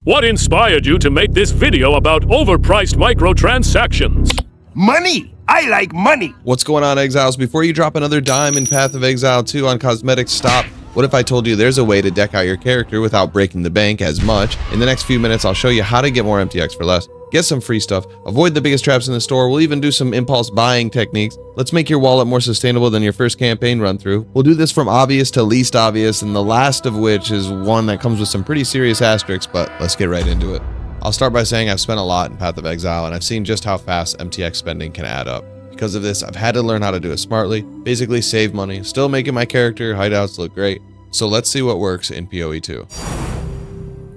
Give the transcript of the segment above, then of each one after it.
What inspired you to make this video about overpriced microtransactions? Money! I like money! What's going on, Exiles? Before you drop another dime in Path of Exile 2 on Cosmetic, stop. What if I told you there's a way to deck out your character without breaking the bank as much? In the next few minutes, I'll show you how to get more MTX for less, get some free stuff, avoid the biggest traps in the store. We'll even do some impulse buying techniques. Let's make your wallet more sustainable than your first campaign run through. We'll do this from obvious to least obvious, and the last of which is one that comes with some pretty serious asterisks, but let's get right into it. I'll start by saying I've spent a lot in Path of Exile, and I've seen just how fast MTX spending can add up. Because of this, I've had to learn how to do it smartly, basically save money, still making my character hideouts look great. So let's see what works in POE 2.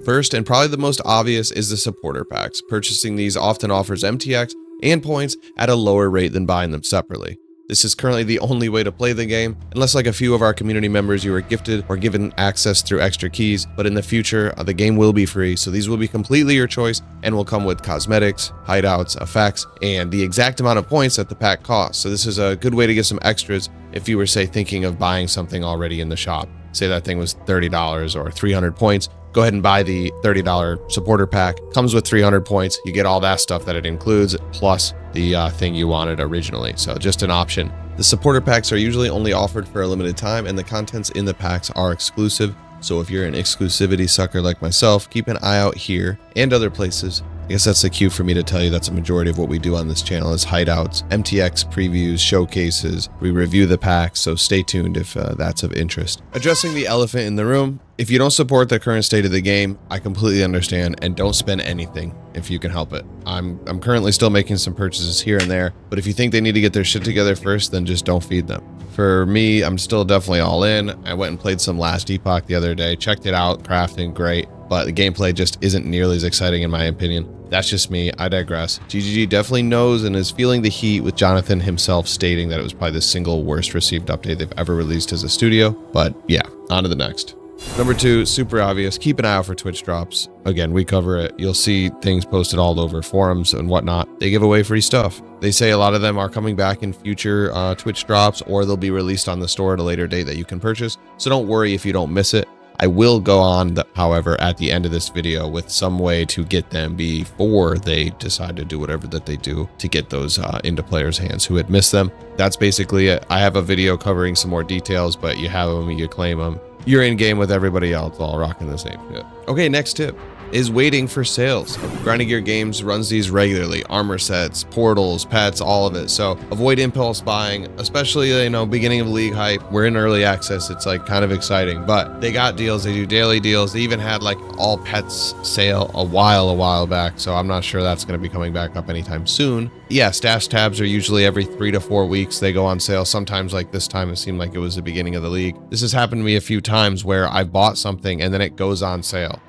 First, and probably the most obvious, is the supporter packs. Purchasing these often offers MTX and points at a lower rate than buying them separately. This is currently the only way to play the game, unless like a few of our community members you are gifted or given access through extra keys, but in the future, the game will be free, so these will be completely your choice and will come with cosmetics, hideouts, effects, and the exact amount of points that the pack costs. So this is a good way to get some extras if you were, say, thinking of buying something already in the shop. Say that thing was $30 or 300 points. Go ahead and buy the $30 supporter pack. Comes with 300 points. You get all that stuff that it includes, plus the thing you wanted originally. So just an option. The supporter packs are usually only offered for a limited time, and the contents in the packs are exclusive. So if you're an exclusivity sucker like myself, keep an eye out here and other places. I guess that's the cue for me to tell you that's a majority of what we do on this channel is hideouts, MTX previews, showcases. We review the packs, so stay tuned if that's of interest. Addressing the elephant in the room, if you don't support the current state of the game, I completely understand, and don't spend anything if you can help it. I'm currently still making some purchases here and there, but if you think they need to get their shit together first, then just don't feed them. For me, I'm still definitely all in. I went and played some Last Epoch the other day, checked it out, crafting, great, but the gameplay just isn't nearly as exciting in my opinion. That's just me, I digress. GGG definitely knows and is feeling the heat, with Jonathan himself stating that it was probably the single worst received update they've ever released as a studio, but yeah, on to the next. Number 2, super obvious, keep an eye out for Twitch drops. Again, we cover it. You'll see things posted all over forums and whatnot. They give away free stuff. They say a lot of them are coming back in future Twitch drops, or they'll be released on the store at a later date that you can purchase. So don't worry if you don't miss it. I will go on, however, at the end of this video with some way to get them before they decide to do whatever that they do to get those into players' hands who had missed them. That's basically it. I have a video covering some more details, but you have them, you claim them. You're in game with everybody else, all rocking the same shit. Okay, next tip is waiting for sales. Grinding Gear Games runs these regularly, armor sets, portals, pets, all of it. So avoid impulse buying, especially, beginning of league hype. We're in early access. It's like kind of exciting, but they got deals. They do daily deals. They even had like all pets sale a while back. So I'm not sure that's going to be coming back up anytime soon. Yeah, stash tabs are usually every 3 to 4 weeks. They go on sale. Sometimes like this time, it seemed like it was the beginning of the league. This has happened to me a few times where I bought something and then it goes on sale.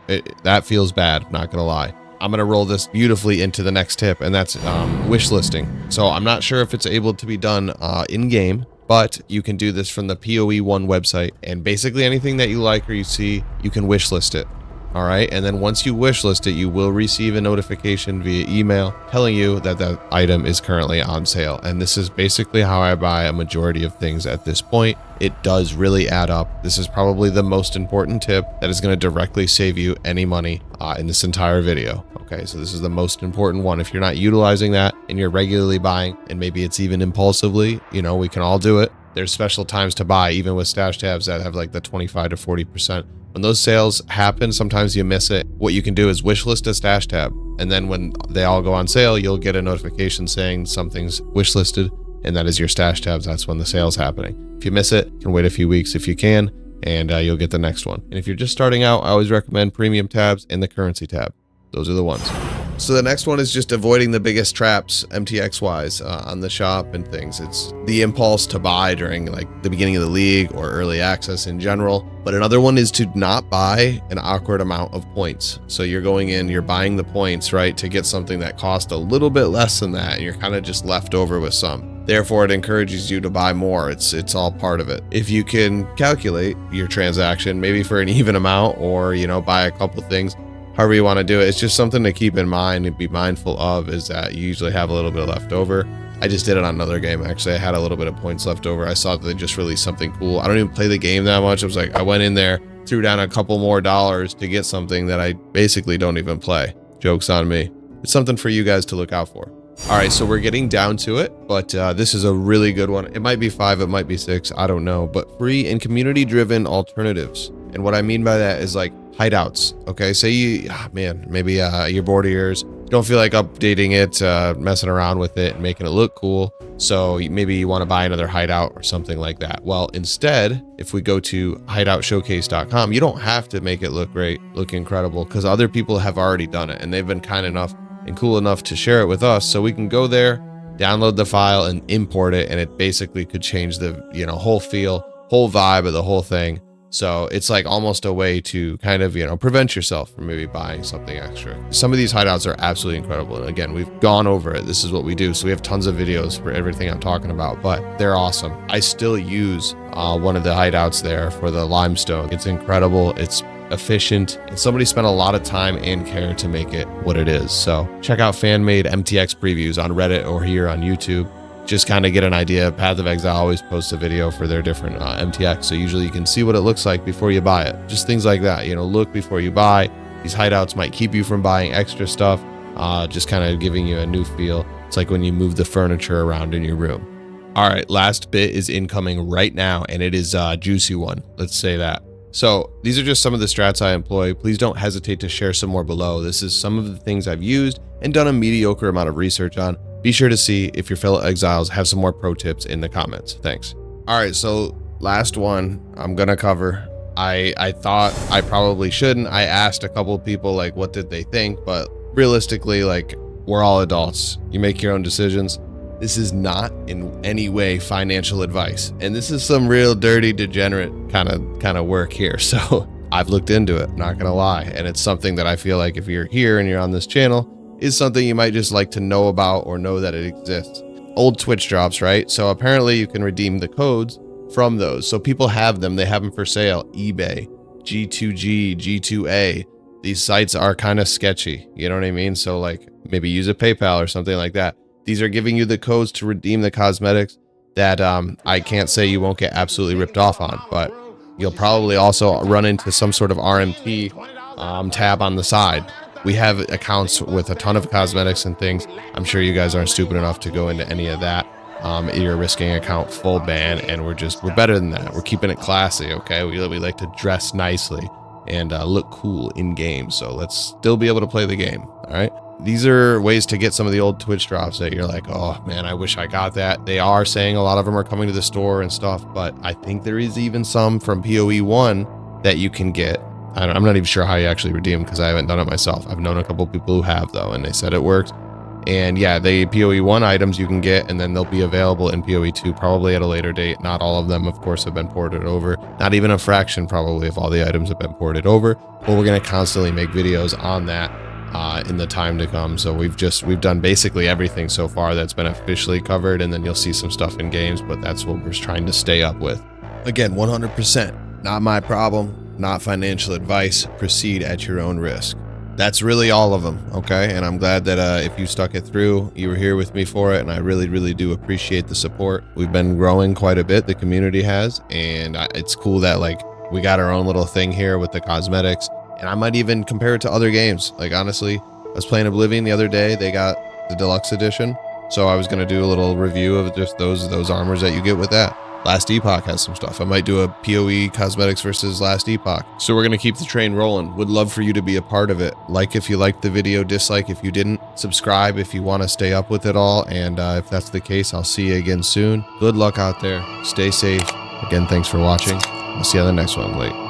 That feels bad, not gonna lie. I'm gonna roll this beautifully into the next tip, and that's wish listing. So I'm not sure if it's able to be done in game, but you can do this from the POE 1 website, and basically anything that you like or you see, you can wish list it. All right, and then once you wish list it, you will receive a notification via email telling you that that item is currently on sale. And this is basically how I buy a majority of things at this point. It does really add up. This is probably the most important tip that is going to directly save you any money in this entire video. Okay, so this is the most important one. If you're not utilizing that and you're regularly buying, and maybe it's even impulsively, we can all do it. There's special times to buy, even with stash tabs that have like the 25 to 40%. When those sales happen, sometimes you miss it. What you can do is wish list a stash tab, and then when they all go on sale, you'll get a notification saying something's wish listed, and that is your stash tabs. That's when the sale's happening. If you miss it, you can wait a few weeks if you can, and you'll get the next one. And if you're just starting out, I always recommend premium tabs and the currency tab. Those are the ones. So the next one is just avoiding the biggest traps MTX wise on the shop and things. It's the impulse to buy during like the beginning of the league or early access in general. But another one is to not buy an awkward amount of points. So you're going in, you're buying the points, right, to get something that cost a little bit less than that, and you're kind of just left over with some. Therefore, it encourages you to buy more. It's all part of it. If you can calculate your transaction, maybe for an even amount, or buy a couple things, however you want to do it, it's just something to keep in mind and be mindful of, is that you usually have a little bit left over. I just did it on another game. Actually, I had a little bit of points left over. I saw that they just released something cool. I don't even play the game that much. I was like, I went in there, threw down a couple more dollars to get something that I basically don't even play. Joke's on me. It's something for you guys to look out for. All right, so we're getting down to it, but this is a really good one. It might be 5, it might be 6, I don't know, but free and community-driven alternatives. And what I mean by that is like hideouts. Okay, say you, maybe you're bored of yours, don't feel like updating it, messing around with it and making it look cool. So maybe you want to buy another hideout or something like that. Well, instead, if we go to hideoutshowcase.com, you don't have to make it look great, look incredible, because other people have already done it and they've been kind enough and cool enough to share it with us. So we can go there, download the file and import it. And it basically could change the, whole feel, whole vibe of the whole thing. So it's like almost a way to kind of, prevent yourself from maybe buying something extra. Some of these hideouts are absolutely incredible. And again, we've gone over it. This is what we do. So we have tons of videos for everything I'm talking about, but they're awesome. I still use one of the hideouts there for the limestone. It's incredible. It's efficient, and somebody spent a lot of time and care to make it what it is. So check out fan-made MTX previews on Reddit or here on YouTube. Just kind of get an idea. Path of Exile always posts a video for their different MTX, so usually you can see what it looks like before you buy it. Just things like that, look before you buy. These hideouts might keep you from buying extra stuff, just kind of giving you a new feel. It's like when you move the furniture around in your room. All right, last bit is incoming right now, and it is a juicy one. Let's say that. So these are just some of the strats I employ. Please don't hesitate to share some more below. This is some of the things I've used and done a mediocre amount of research on. Be sure to see if your fellow exiles have some more pro tips in the comments. Thanks. All right, so last one I'm gonna cover. I thought I probably shouldn't. I asked a couple of people like what did they think, but realistically, like, we're all adults. You make your own decisions. This is not in any way financial advice, and this is some real dirty, degenerate kind of work here. So I've looked into it, not gonna lie, and it's something that I feel like if you're here and you're on this channel, is something you might just like to know about or know that it exists. Old Twitch drops, right? So apparently you can redeem the codes from those. So people have them, they have them for sale. eBay, G2G, G2A. These sites are kind of sketchy, you know what I mean? So like maybe use a PayPal or something like that. These are giving you the codes to redeem the cosmetics that I can't say you won't get absolutely ripped off on, but you'll probably also run into some sort of RMT tab on the side. We have accounts with a ton of cosmetics and things. I'm sure you guys aren't stupid enough to go into any of that. You're a risking account full ban, and we're better than that. We're keeping it classy, okay? We like to dress nicely and look cool in game. So let's still be able to play the game, all right? These are ways to get some of the old Twitch drops that you're like, oh man, I wish I got that. They are saying a lot of them are coming to the store and stuff, but I think there is even some from POE 1 that you can get. I'm not even sure how you actually redeem because I haven't done it myself. I've known a couple people who have though, and they said it works. And yeah, the POE 1 items you can get, and then they'll be available in POE 2 probably at a later date. Not all of them, of course, have been ported over. Not even a fraction probably of all the items have been ported over. But we're going to constantly make videos on that in the time to come. So we've done basically everything so far that's been officially covered, and then you'll see some stuff in games, but that's what we're trying to stay up with. Again, 100%, not my problem, not financial advice. Proceed at your own risk. That's really all of them, okay? And I'm glad that if you stuck it through, you were here with me for it, and I really, really do appreciate the support. We've been growing quite a bit, the community has, and it's cool that like we got our own little thing here with the cosmetics, and I might even compare it to other games. Like honestly, I was playing Oblivion the other day, they got the deluxe edition, so I was gonna do a little review of just those armors that you get with that. Last Epoch has some stuff. I might do a POE cosmetics versus Last Epoch. So we're going to keep the train rolling. Would love for you to be a part of it. Like if you liked the video, dislike if you didn't. Subscribe if you want to stay up with it all. And if that's the case, I'll see you again soon. Good luck out there. Stay safe. Again, thanks for watching. I'll see you on the next one. Late.